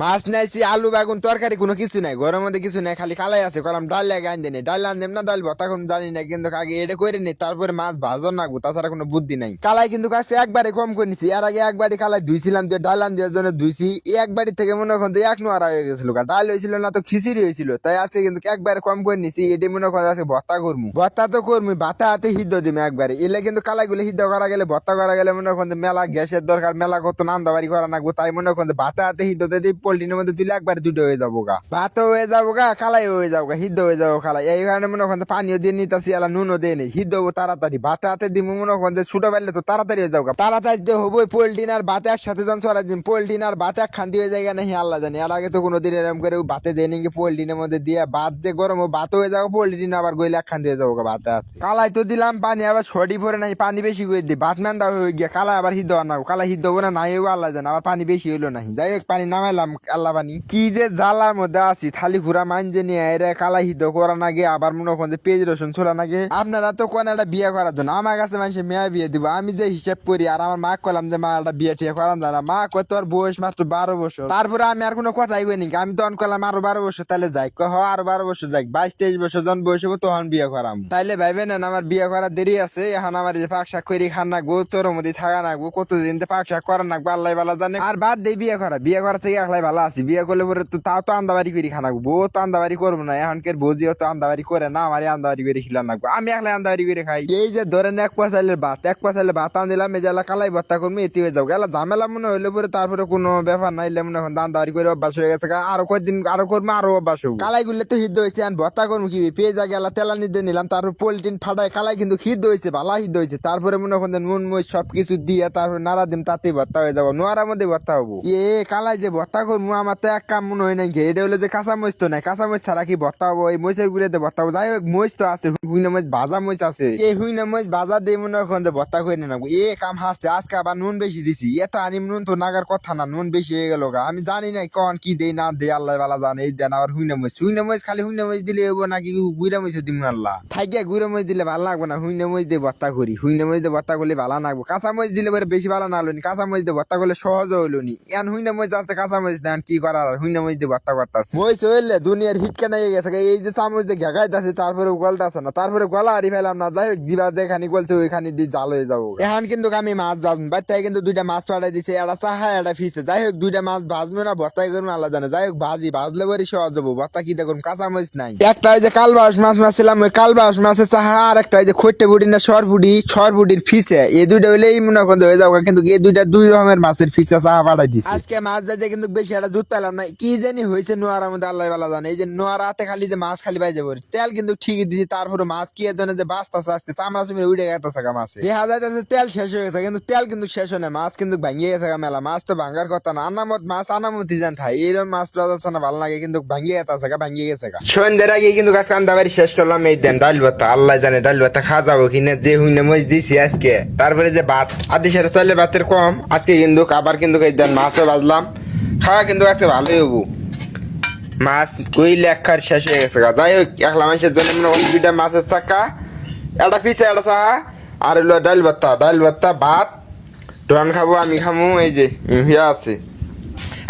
মাছ নাইছি, আলু বেগুন তরকারি কোনো কিছু নাই, ঘরের মধ্যে কিছু নাই, খালি কালাই আছে। কলাম ডাল লাগে আন দেনে, ডাল আন দেম না ডাল ভর্তা করুন জানি না, কিন্তু আগে এটা করে নি, তারপরে মাছ ভাজন নাগবো, তাছাড়া কোনো বুদ্ধি নাই। কালাই কিন্তু কাছে একবারে কম করে নিছি, এর আগে একবারই কালাই ধুইছিলাম, যে ডাল আন দেওয়ার জন্য ধুইছি, এক বাড়ি থেকে মনে করেন এক নোয়ারা হয়ে গেছিল, ডাল হয়েছিল না তো খিচুড়ি হয়েছিল, তাই আছে কিন্তু একবারে কম করে নিছি। এটি মনে করেন আছে ভর্তা করবো, ভর্তা তো করবো, ভাতে হাতে সিদ্ধ দিম একবারে। এলে কিন্তু কালাই গুলো সিদ্ধ করা গেলে, ভর্তা করা গেলে মনে করেন মেলা গ্যাসের দরকার, মেলা কত নান্দাবাড়ি করা নাগবো, তাই মনে করেন ভাতে হাতে সিদ্ধ দিয়ে পোল্ট্রির মধ্যে তুলে একবার দুটো হয়ে যাবো গা, ভাতও হয়ে যাবো গা, কালাই হয়ে যাবো গা, সিদ্ধ হয়ে যাবো কালাই। এই কারণে মনে করেন পানিও দিয়ে নিতেছি, এলা নুনও দিয়ে নেই, সিদ্ধ হবো তাড়াতাড়ি। ভাতে হাতে দিব মনে করেন ছোট পারলে তো তাড়াতাড়ি হয়ে যাবো গা, তাড়াতাড়ি দিয়ে হবো। পোল্ট্রি আর ভাতে একসাথে যখন চড়াই দিন, পোল্ট্রি আর ভাতে এক খান্তি হয়ে যায় নাকি আল্লাহ জানি। এর আগে তো কোনোদিন এরকম করে ভাতে দিয়ে নিয়ে পোল্ট্রির মধ্যে দিয়ে ভাত যে গরম ভাত হয়ে যাবো, পোল্ট্রি আবার গইলে এক খান্তি হয়ে যাবো গা ভাতে হাতে। কালাই তো দিলাম পানি, আবার সরি ভরে নাই, পানি বেশি করে দিই, ভাত ম্যান্দা হয়ে গিয়া কালাই আবার সিদ্ধ না, কালাই সিদ্ধ হবো না, নাই হবো আল্লাহ জানে, আবার পানি বেশি হইলো নাহি। যাই হোক পানি নামাইলাম, আল্লাহ পানি কি যে জ্বালার মধ্যে আছি, থালি ঘুরা মাইনজে নিয়ে এরা কালাই সিদ্ধ করা নাগে, আবার মনে করেন যে পেঁয়াজ রসুন ছোলা নাগে। আপনারা তো কোন একটা বিয়ে করার জন্য আমার কাছে মানুষের মেয়া বিয়ে দিব, আমি যে হিসাব করি, আর আমার মা কলাম যে মা একটা বিয়ে টিয়ে করান যায় না, মা কয় তোর বয়স মাত্র 12 বছর। তারপরে আমি আর কোনো কথাই কই নি, আমি তখন করলাম আরো 12 বছর, তাহলে যাই হ আরো 12 বছর যাই, 22-23 বছর যখন বয়স হবো তখন বিয়ে করাম। তাইলে ভাইবে নেন আমার বিয়ে করার দেরি আছে, এখন আমার যে পাক শাক করি খান নাগবো, চোর মধ্যে থাকা নাগবো, কতদিন পাক শাক করা নাগবো আল্লাহ ভালো জানে। আর বাদ দেই বিয়ে করা, বিয়ে করা থেকে একলাই ভালো আছি, বিয়ে করলে পরে তো তাও তো আন্দাবাড়ি করে খানাগবো, বউ তো আন্দাবাড়ি করবো না, এখনকার বৌদিও তো আন্দাবাড়ি করে না, আমারই আন্দাবাড়ি করে খিলান নাগবো, আমি একলাই আন্দাবাড়ি করে খাই। এই যে ধরেন এক পয়সালের ভাত আন দিলাম, এই যে কালাই ভর্তা করবো, এটি হয়ে যাবো এলা ঝামেলা মনে হইলে পরে, তারপরে কোনো ব্যাপার নাইলে মনে হয় আন্দাবাড়ি করে অভ্যাস হয়ে গেছে, আরো কয়েকদিন আরো করবো, আরো অভ্যাস হবো। কালাই গুলো তো সিদ্ধ হয়েছে, আর ভর্তা করবো কি পেঁয়াজ গেলা তেলা নিতে নিলাম, তারপর পোলট্রিন ফাটায় কালাই কিন্তু সিদ্ধ হয়েছে, ভালো সিদ্ধ হয়েছে, তারপরে মনে করেন নুন মরিচ সবকিছু দিয়ে তারপরে নাড়া দিম, তাতেই ভর্তা হয়ে যাবো, নোয়ারার মধ্যে ভর্তা হবো। কালাই যে ভর্তা করবো আমার তো এক কাম মনে হয় নাই, এটা হলো যে কাঁচা মরিচ তো নাই, কাঁচা মরিচ ছাড়া কি ভর্তা হবো, এই মরিচের গুড়িতে ভর্তা হবো। যাই হোক মরিচ তো আছে, হুইনা মরিচ ভাজা মরিচ আছে, এই হুইনা মরিচ ভাজা দিয়ে মনে করেন যে ভর্তা করে নেবো। কাম হারছে আজকে, আবার নুন বেশি দিছি, এত আনিম নুন তো নাগার কথা না, নুন বেশি হয়ে গেল গা, আমি জানি না কখন কি দেই না দেই, আল্লাহ বালা জানে। এই দেন আবার হুইনা মরিচ খালি হুইনা মরিচ দিলে হবো নাকি গুড়া মরিচ দিম আল্লাহ থাইকে, গুড়া মরিচ দিলে ভালো লাগবে না, হুইনা মরিচ দিয়ে ভর্তা করি, হুইনা মরিচ দিয়ে ভর্তা করলে ভালো লাগবো। কাঁচা মরিচ দিলে পরে বেশি ভালো না হলো নি, কাঁচা মরিচ দিয়ে ভর্তা করলে সহজ হইলো নি, এন হুইনা মরিচ আছে কাঁচা মরিচ দেন কি করার, হুইনা মরিচ দিয়ে ভর্তা করতেছে। মরিচ হইলে দুনিয়ার হিট কেনা গেছে, এই যে চামচ দিয়ে ঘেগাইতেছে, তারপরে গলতেছে না, তারপরে গলা হারি ফেলাম না। যাই হোক জিবা যেখানে গলছে ওইখানে দিয়ে জাল হয়ে যাবো। এখন কিন্তু আমি মাছ ভাজবো, বাচ্চায় কিন্তু দুইটা মাছ পাঠাই দিছে, একটা চাহা একটা ফিসে। যাই হোক দুইটা মাছ ভাজবো না ভর্তাই করবো আল্লাহ জানে। যাই হোক ভাজলে পরে সহজ হবো, ভর্তা কি দেখুন কাঁচা মরিচ নাই। একটা ওই যে কালবাউস মাছ মারছিলাম, ওই কালবাউস মাছের চাহা, আর একটা ওই যে খৈটে বুড়ি না সরপুডির ফিসে, এই দুইটা হইলেই মনে করতে হয়ে যাবো। কিন্তু এই দুইটা দুই রকমের মাছের ফিসে চাহা পাঠাই দিছে। আজকে মাছ যাইতে কিন্তু বেশি একটা জুত পেলাম না, কি জানি হয়েছে নোয়ারার মধ্যে আল্লাহ ভালো জানে। এই যে নোয়ারাতে খালি যে মাছ খালি বাইজে পড়ি, তেল কিন্তু ঠিকই দিছি, তারপরে মাছ কি এর জন্য যে বাঁচতেছে আজকে চামড়া চুমড়ে উঠে গেছে মাছ, দেখা যাইতেছে তেল শেষ হয়ে গেছে, কিন্তু তেল কিন্তু শেষ হয় না, মাছ কিন্তু ভাঙিয়ে গেছে মেলা। মাছ তো ভাঙার কথা না, আনামত মাছ আনামতি জান থাই, এইরকম মাছ বাজাচ্ছে না ভালো লাগে, কিন্তু ভাঙিয়ে গেছে সন্ধ্যের আগে কিন্তু গাছ কান্দা বাড়ি শেষ করলাম। এই দেন ডাল ভাত, আল্লাহ জানে ডাল ভাত খাওয়া যাবো কিনা, যে হুইনে মজ দিছি আজকে। তারপরে যে ভাত আদি সেটা চাইলে ভাতের কম আজকে, কিন্তু আবার কিন্তু এই দেন মাছও বাজলাম, খাওয়া কিন্তু আজকে ভালোই হবো। মাছ ওই লেখার শেষ হয়ে গেছে। যাই হোক একলা মানুষের জন্য দুইটা মাছের চাকা, একটা পিছে একটা চাকা, আর হলো ডাল ভাত ভাত ডন খাবো, আমি খামু। এই যে ইয়া আছে।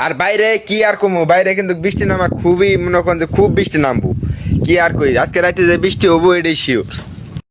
আর বাইরে কি আর কমু, বাইরে কিন্তু বৃষ্টি নামার খুবই মনে করেন যে খুব বৃষ্টি নামবো, কি আর কই আজকে রাতে যে বৃষ্টি হবো এটাই শিওর।